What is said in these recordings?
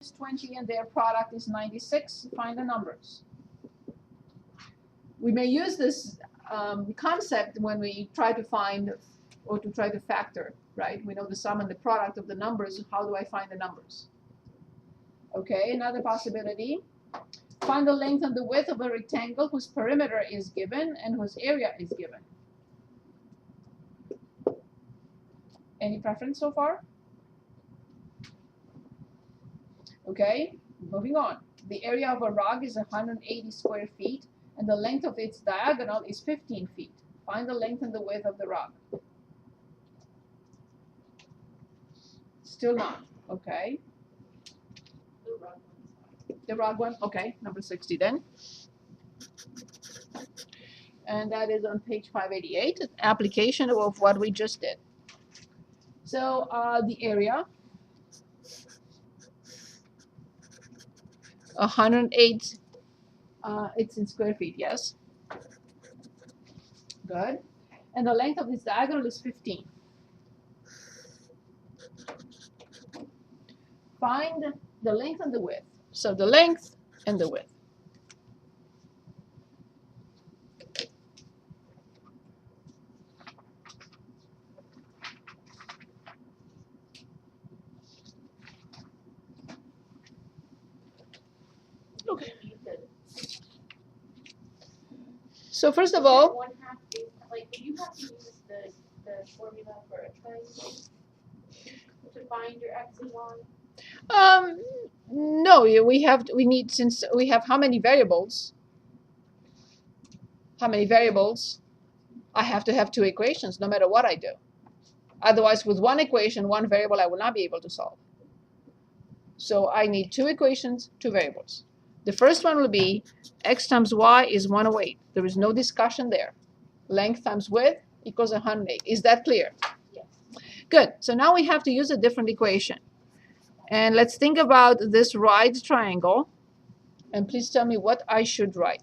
20 and their product is 96. Find the numbers. We may use this concept when we try to find or to try to factor, right? We know the sum and the product of the numbers. How do I find the numbers? Okay, another possibility. Find the length and the width of a rectangle whose perimeter is given and whose area is given. Any preference so far? Okay, moving on. The area of a rug is 180 square feet, and the length of its diagonal is 15 feet. Find the length and the width of the rug. Still not. Okay. The rug one? Okay, number 60 then. And that is on page 588, an application of what we just did. So the area, 108, it's in square feet, yes? Good. And the length of this diagonal is 15. Find the length and the width. So the length and the width. Okay. So first of all, one half is like you have to use the formula for a triangle to find your x and y. no, we need, since we have how many variables? How many variables? I have to have two equations no matter what I do. Otherwise, with one equation, one variable, I will not be able to solve. So I need two equations, two variables. The first one will be x times y is 108. There is no discussion there. Length times width equals 108. Is that clear? Yes. Good. So now we have to use a different equation. And let's think about this right triangle. And please tell me what I should write.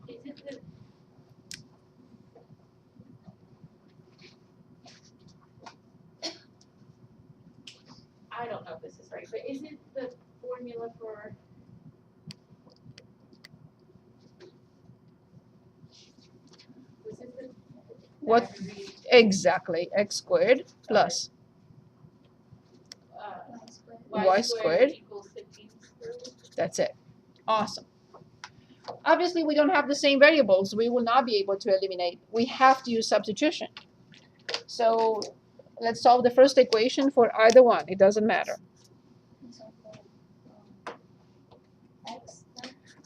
Is it the I don't know if this is right, but is it the formula for was it the What exactly? X squared plus y squared equals 15 squared? That's it. Awesome. Obviously, we don't have the same variables. We will not be able to eliminate. We have to use substitution. So let's solve the first equation for either one. It doesn't matter.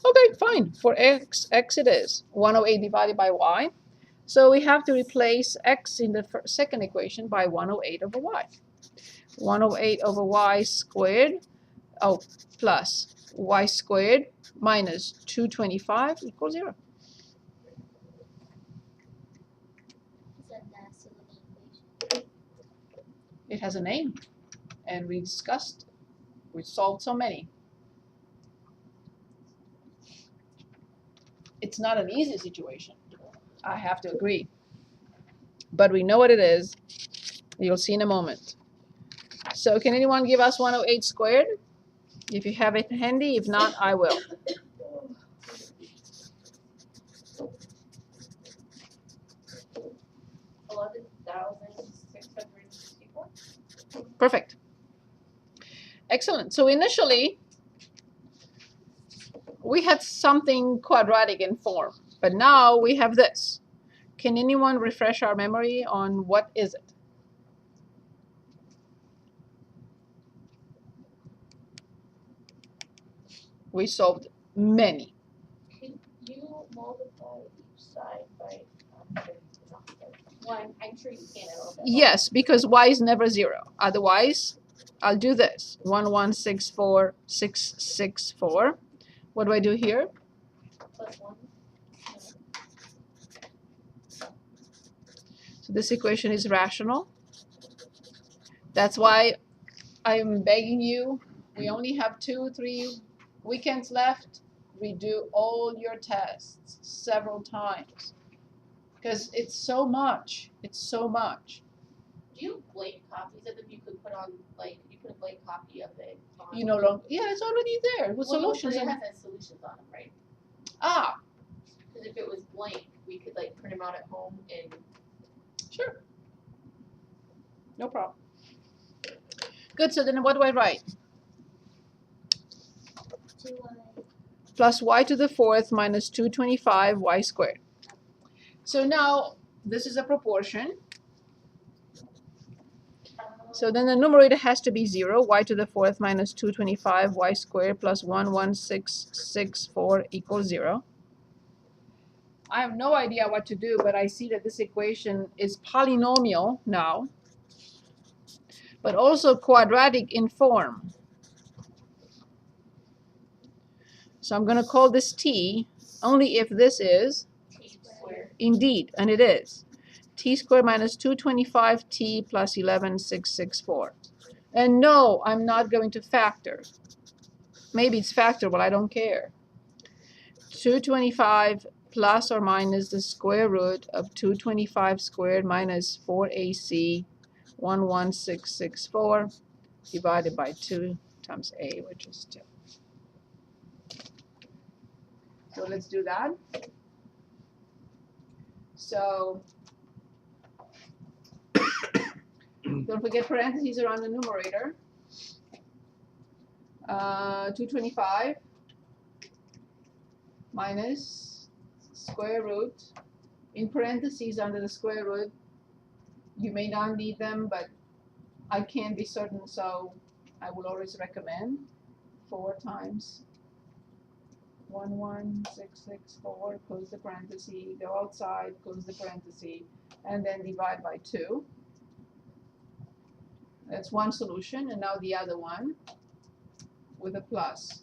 Okay, fine. For x it is. 108 divided by y. So we have to replace x in the second equation by 108 over y. 108 over y squared, plus y squared minus 225 equals 0. It has a name, and we discussed, we solved so many. It's not an easy situation, I have to agree. But we know what it is. You'll see in a moment. So can anyone give us 108 squared? If you have it handy, if not, I will. $11,664. Perfect. Excellent. So initially, we had something quadratic in form, but now we have this. Can anyone refresh our memory on what is it? We solved many. Can you multiply each side by one? I'm sure you can. Yes, because y is never 0. Otherwise, I'll do this. 1164664. What do I do here? Plus 1. So this equation is rational. That's why I'm begging you. We only have 2-3 weekends left. Redo all your tests several times. Because it's so much. It's so much. Do you have blank copies of them you could put on, like, you put a blank copy of it on? You no longer, yeah, it's already there with solutions. No, but it has solutions on them, right? Ah. Because if it was blank, we could like print them out at home and. Sure. No problem. Good, so then what do I write? 2y. Plus y to the fourth minus 225 y squared. So now this is a proportion. So then the numerator has to be 0, y to the fourth minus 225 y squared plus 11664 equals 0. I have no idea what to do, but I see that this equation is polynomial now, but also quadratic in form. So I'm going to call this t only if this is T squared. indeed, and it is. T squared minus 225t plus 11664. And no, I'm not going to factor. Maybe it's factorable, I don't care. 225 plus or minus the square root of 225 squared minus 4ac 11664 divided by 2 times a, which is 2. So let's do that. So don't forget parentheses around the numerator. 225 minus square root, in parentheses under the square root. You may not need them, but I can't be certain, so I will always recommend 4 times 11664, close the parenthesis, go outside, close the parenthesis, and then divide by 2. That's one solution, and now the other one with a plus.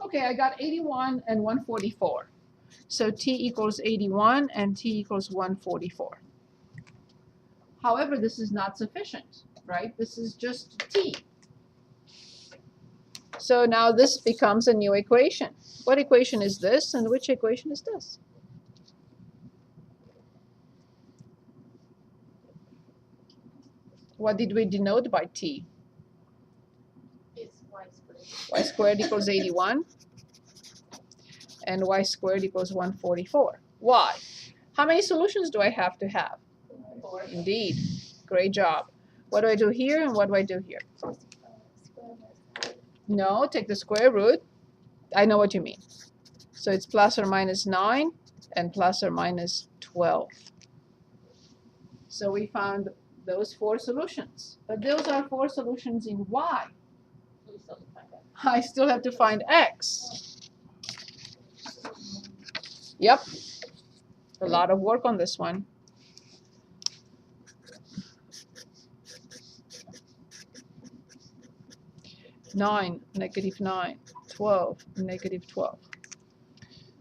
Okay, I got 81 and 144. So t equals 81 and t equals 144. However, this is not sufficient, right? This is just t. So now this becomes a new equation. What equation is this, and which equation is this? What did we denote by t? It's y squared. Y squared equals 81, and y squared equals 144. Why? How many solutions do I have to have? 4. Indeed. Great job. What do I do here, and what do I do here? No, take the square root. I know what you mean. So it's plus or minus 9 and plus or minus 12. So we found those 4 solutions. But those are 4 solutions in y. We still have to find that. I still have to find x. Yep. A lot of work on this one. (9, -9, 12, -12.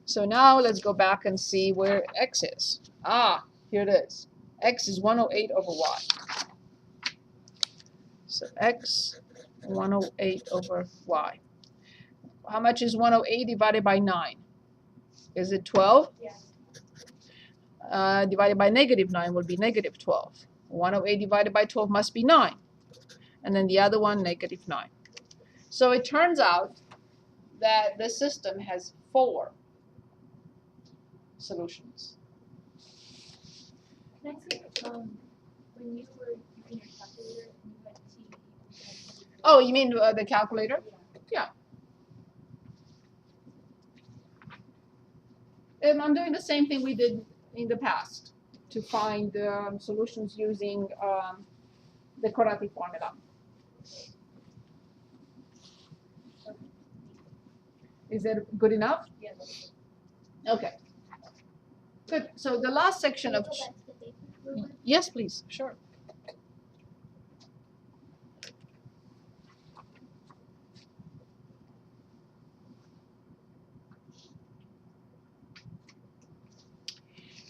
So now let's go back and see where x is. Ah, here it is. X is 108 over y. So x 108 over y. How much is 108 divided by 9? Is it 12? Yes. Divided by -9 will be -12. 108 divided by 12 must be 9. And then the other one, -9. So it turns out that the system has 4 solutions. Can I say, when you were using your calculator and you had t, Oh, you mean the calculator? yeah. And I'm doing the same thing we did in the past to find solutions using the quadratic formula. Is that good enough? Yeah, that's Okay. Good. So the last section of... Can you go back to the paper real quick? Yes, please. Sure.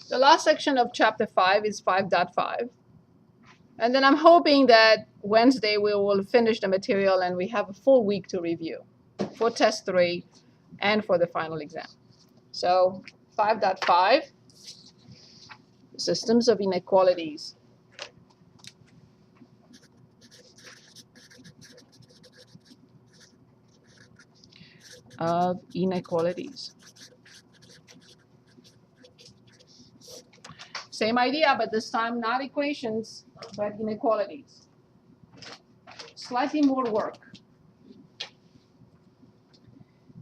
The last section of chapter 5 is 5.5. And then I'm hoping that Wednesday we will finish the material and we have a full week to review for test 3 and for the final exam. So 5.5, systems of inequalities. Of inequalities. Same idea, but this time not equations, but inequalities. Slightly more work.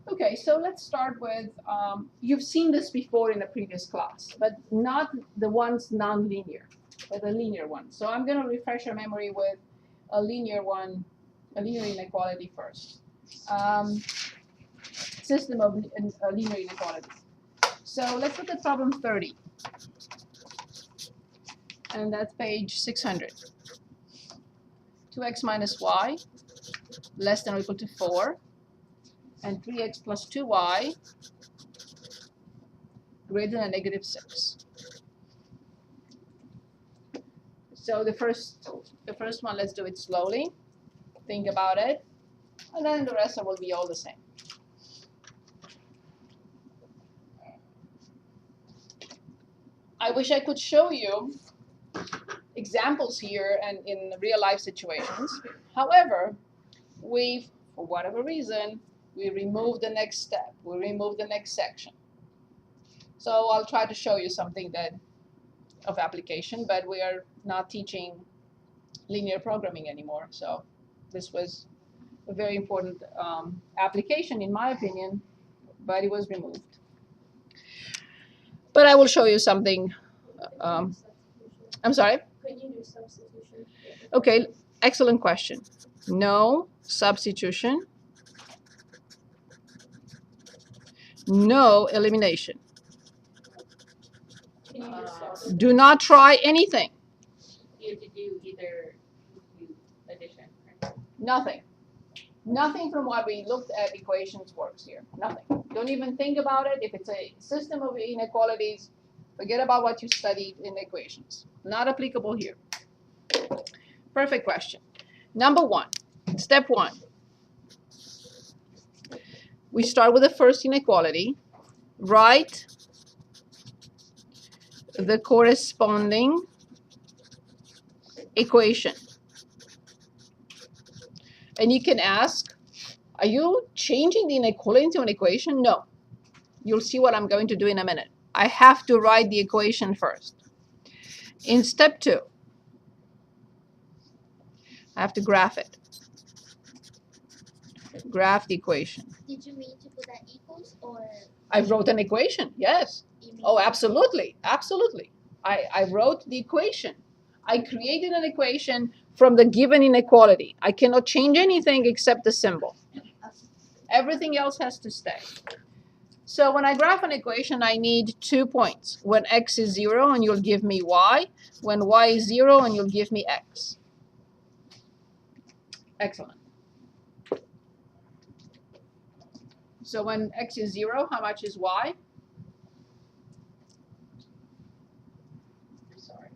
Okay, so let's start with, you've seen this before in a previous class, but not the ones non-linear, but the linear ones. So I'm going to refresh your memory with a linear one, a linear inequality first. System of linear inequalities. So let's look at problem 30. And that's page 600. 2x minus y less than or equal to 4, and 3x plus 2y greater than negative 6. So the first one, let's do it slowly. Think about it, and then the rest will be all the same. I wish I could show you examples here and in real life situations. However, we, for whatever reason, we remove the next step. We remove the next section. So I'll try to show you something that of application, but we are not teaching linear programming anymore. So this was a very important application, in my opinion, but it was removed. But I will show you something. I'm sorry? Could you do substitution? Okay, excellent question. No substitution. No elimination. Can you just solve Do not try anything. You have to do either addition, right? Nothing. Nothing from what we looked at equations works here. Nothing. Don't even think about it. If it's a system of inequalities, forget about what you studied in equations. Not applicable here. Perfect question. Number 1, step 1. We start with the first inequality. Write the corresponding equation. And you can ask, are you changing the inequality into an equation? No. You'll see what I'm going to do in a minute. I have to write the equation first. In step 2, I have to graph it. Graph the equation. Did you mean to put that equals or? I wrote an equation, yes. You mean Oh, absolutely, absolutely. I wrote the equation. I created an equation from the given inequality. I cannot change anything except the symbol. Everything else has to stay. So when I graph an equation, I need 2 points. When x is 0, and you'll give me y. When y is 0, and you'll give me x. Excellent. So when x is 0, how much is y? Sorry.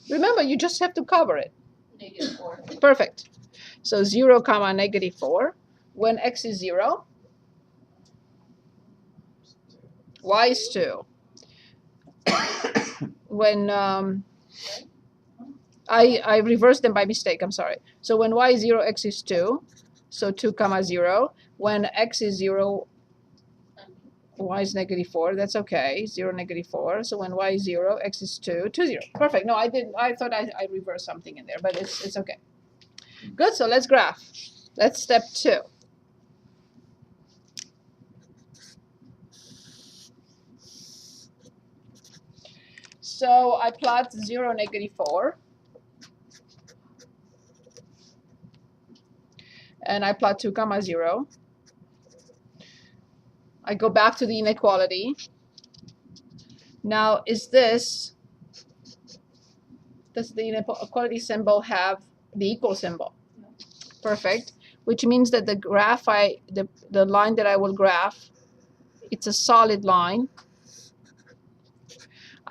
Remember, you just have to cover it. -4. Perfect. So 0, comma, -4. When x is 0, y is 2. When I reversed them by mistake, I'm sorry. So when y is 0, x is 2. So 2, comma, 0. When x is 0, y is -4. That's okay. 0, -4. So when y is 0, x is 2, 2, 0. Perfect. No, I didn't. I thought I reversed something in there, but it's okay. Good. So let's graph. That's step 2. So I plot 0, -4. And I plot 2, comma, 0. I go back to the inequality. Now, does the inequality symbol have the equal symbol? No. Perfect. Which means that the graph, the line that I will graph, it's a solid line.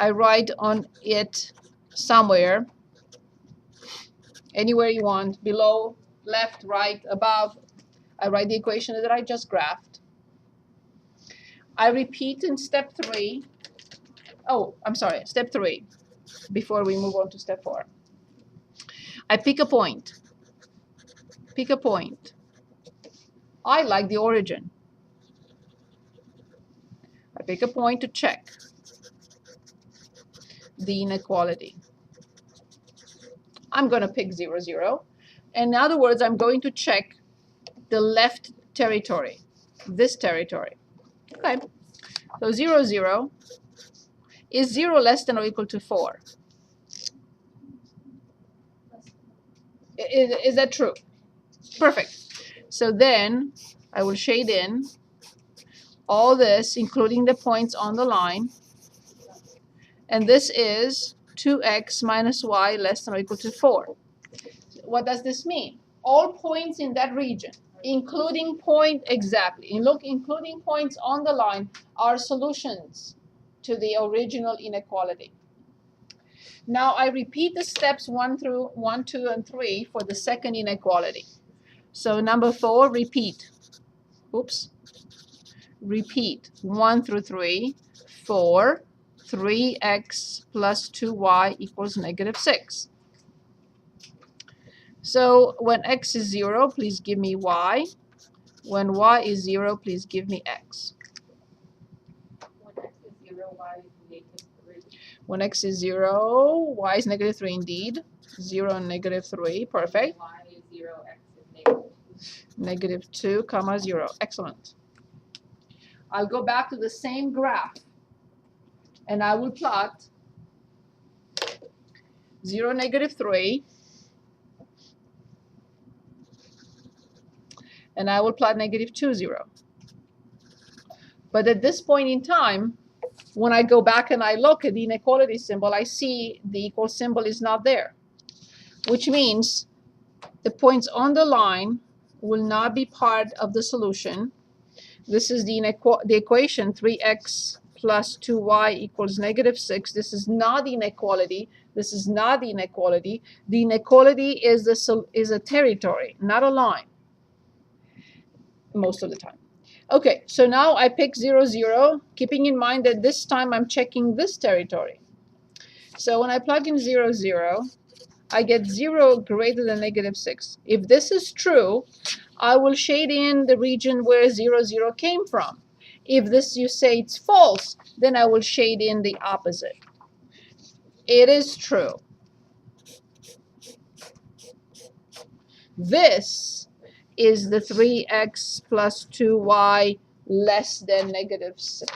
I write on it somewhere, anywhere you want, below, left, right, above. I write the equation that I just graphed. I repeat in step 3. Oh, I'm sorry, step 3, before we move on to step 4. I pick a point. Pick a point. I like the origin. I pick a point to check the inequality. I'm going to pick 0, 0. In other words, I'm going to check the left territory, this territory. Okay, so 0, 0. Is 0 less than or equal to 4? Is that true? Perfect. So then I will shade in all this, including the points on the line. And this is 2x minus y less than or equal to 4. What does this mean? All points in that region, including including points on the line, are solutions to the original inequality. Now I repeat the steps 1, 2, and 3 for the second inequality. So number 4, repeat. Oops. Repeat 1 through 3. 4, 3x plus 2y equals negative 6. So when x is 0, please give me y. When y is 0, please give me x. When x is 0, y is negative 3 indeed. 0 and negative 3, perfect. Y is 0, x is negative 2. Negative 2, comma 0. Excellent. I'll go back to the same graph, and I will plot 0, negative 3, and I will plot negative 2, 0. But at this point in time, when I go back and I look at the inequality symbol, I see the equal symbol is not there, which means the points on the line will not be part of the solution. This is the equation 3x plus 2y equals negative 6. This is not the inequality. This is not the inequality. The inequality is a territory, not a line, most of the time. Okay, so now I pick 0, 0, keeping in mind that this time I'm checking this territory. So when I plug in 0, 0, I get 0 greater than negative 6. If this is true, I will shade in the region where 0, 0 came from. If this you say it's false, then I will shade in the opposite. It is true. This is the 3x plus 2y less than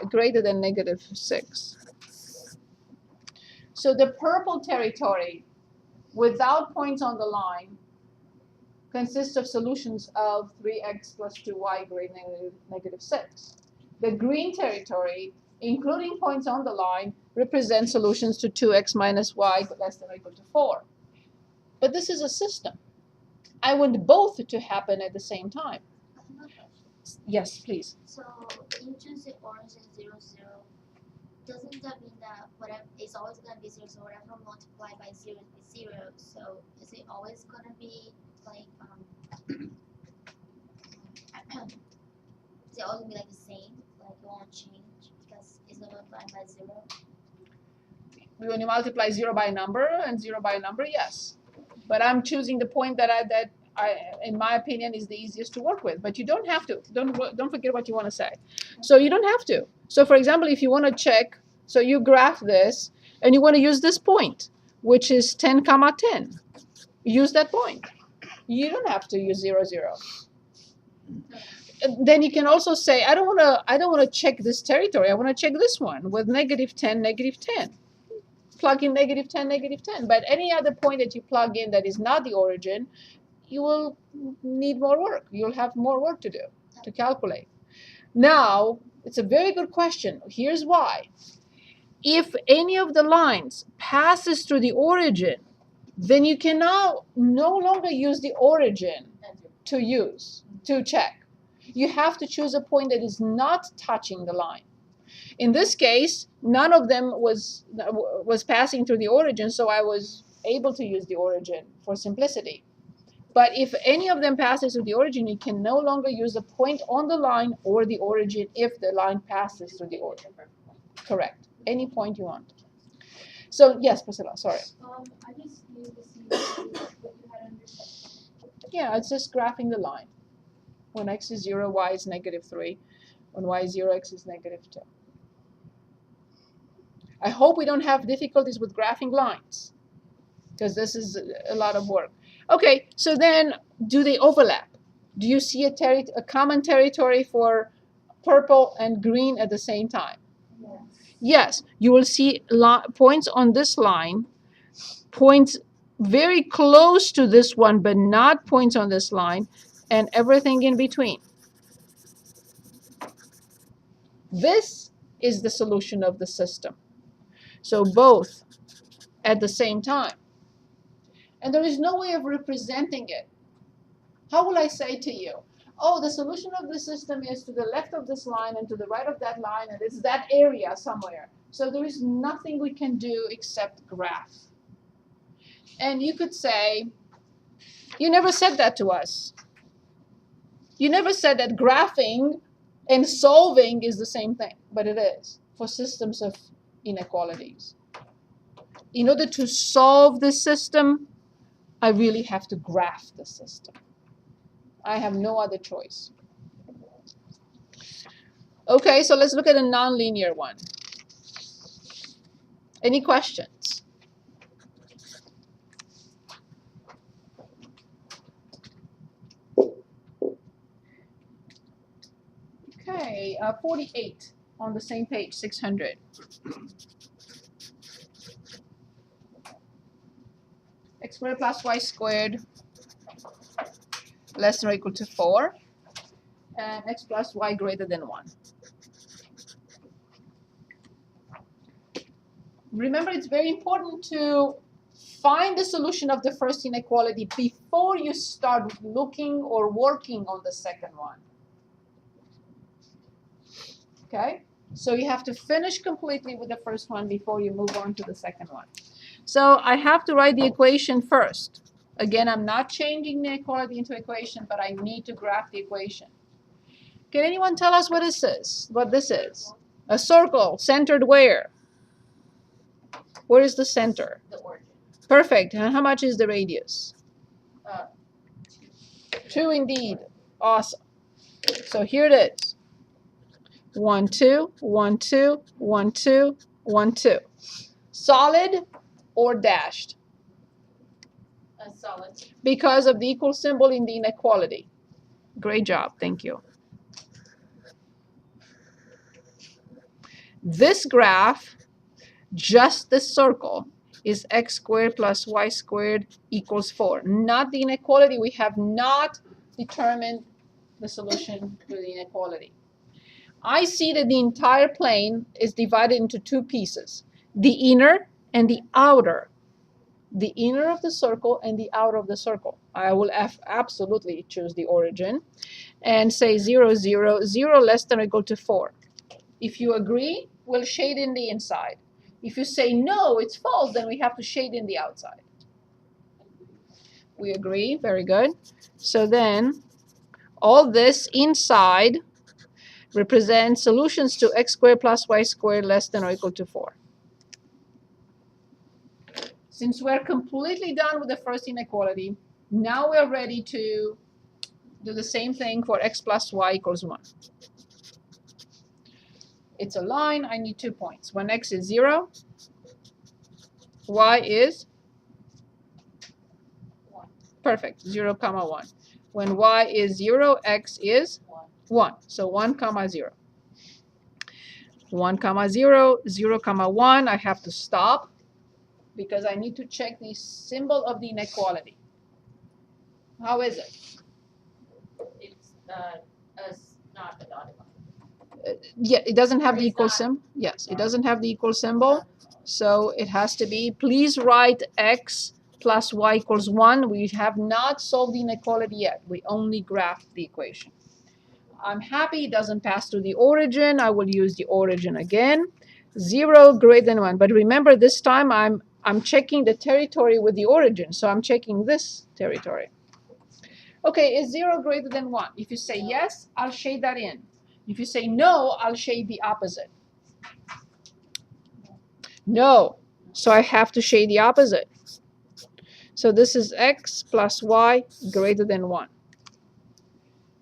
greater than negative 6. So the purple territory without points on the line consists of solutions of 3x plus 2y greater than negative 6. The green territory, including points on the line, represents solutions to 2x minus y less than or equal to 4. But this is a system. I want both to happen at the same time. Yes, please. So you choose the orange and 0, 0. Doesn't that mean that whatever is always going to be 0, so whatever multiplied by 0 is 0? So is it always going to be like is it always going to be like the same? Like it won't change because it's going to multiply by 0? When you multiply 0 by a number and 0 by a number, yes. But I'm choosing the point that I, in my opinion, is the easiest to work with. But you don't have to. Don't forget what you want to say. So you don't have to. So for example, if you want to check, so you graph this, and you want to use this point, which is 10, 10. Use that point. You don't have to use 0, 0. Then you can also say, I don't want to check this territory. I want to check this one with negative 10, negative 10. Plug in negative 10, negative 10. But any other point that you plug in that is not the origin, you will need more work. You'll have more work to do, to calculate. Now, it's a very good question. Here's why. If any of the lines passes through the origin, then you can now no longer use the origin to check. You have to choose a point that is not touching the line. In this case, none of them was passing through the origin, so I was able to use the origin for simplicity. But if any of them passes through the origin, you can no longer use the point on the line or the origin if the line passes through the origin. Correct. Any point you want. So, yes, Priscilla, sorry. I just needed to see what you had under section. Yeah, it's just graphing the line. When x is 0, y is -3. When y is 0, x is -2. I hope we don't have difficulties with graphing lines, because this is a lot of work. Okay, so then do they overlap? Do you see a common territory for purple and green at the same time? Yes. Yes, you will see points on this line, points very close to this one, but not points on this line, and everything in between. This is the solution of the system. So both at the same time. And there is no way of representing it. How will I say to you, oh, the solution of the system is to the left of this line and to the right of that line, and it's that area somewhere. So there is nothing we can do except graph. And you could say, you never said that to us. You never said that graphing and solving is the same thing, but it is for systems of inequalities. In order to solve this system, I really have to graph the system. I have no other choice. Okay, so let's look at a nonlinear one. Any questions? Okay, 48 on the same page, 600. X squared plus y squared less than or equal to 4, and x plus y greater than 1. Remember, it's very important to find the solution of the first inequality before you start looking or working on the second one. Okay? So you have to finish completely with the first one before you move on to the second one. So I have to write the equation first. Again, I'm not changing the inequality into equation, but I need to graph the equation. Can anyone tell us what this is? What this is? A circle centered where? Where is the center? The origin. Perfect. And how much is the radius? 2 indeed. Awesome. So here it is. 1, 2, 1, 2, 1, 2, 1, 2. Solid or dashed? Solid. Because of the equal symbol in the inequality. Great job. Thank you. This graph, just this circle, is x squared plus y squared equals 4. Not the inequality. We have not determined the solution to the inequality. I see that the entire plane is divided into two pieces, the inner and the outer. The inner of the circle and the outer of the circle. I will absolutely choose the origin and say 0, 0, 0 less than or equal to 4. If you agree, we'll shade in the inside. If you say no, it's false, then we have to shade in the outside. We agree, very good. So then all this inside represents solutions to x squared plus y squared less than or equal to 4. Since we're completely done with the first inequality, now we're ready to do the same thing for x plus y equals 1. It's a line. I need 2 points. When x is 0, y is 1. Perfect, 0, 1. When y is 0, x is 1. So 1, 0. 1, 0, 0, 1. I have to stop because I need to check the symbol of the inequality. How is it? It's not a dotted line. Yeah, it doesn't have the It's equal not. symbol. Yes, it doesn't have the equal symbol. So it has to be, please write x plus y equals 1. We have not solved the inequality yet. We only graphed the equation. I'm happy it doesn't pass through the origin. I will use the origin again. 0 greater than 1. But remember, this time I'm checking the territory with the origin. So I'm checking this territory. Okay, is 0 greater than 1? If you say yes, I'll shade that in. If you say no, I'll shade the opposite. No. So I have to shade the opposite. So this is x plus y greater than 1.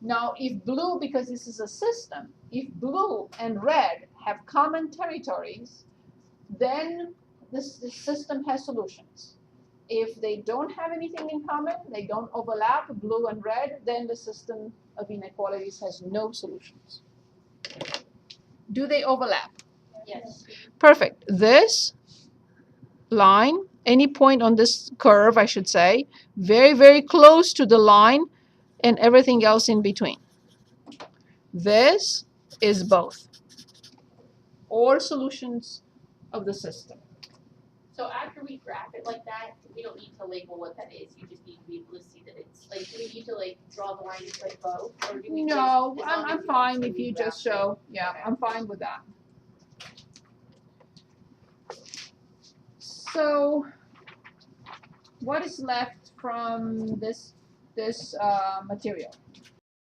Now, if blue, because this is a system, if blue and red have common territories, then this system has solutions. If they don't have anything in common, they don't overlap, blue and red, then the system of inequalities has no solutions. Do they overlap? Yes. Perfect. This line, any point on this curve, I should say, very, very close to the line, and everything else in between. This is both. All solutions of the system. So after we graph it like that, we don't need to label what that is. You just need to be able to see that it's like. Do we need to like draw the line to like both, or do we? No, just, as long I'm as fine if actually you graph just show. it? Yeah, Okay. I'm fine with that. So, what is left from this material?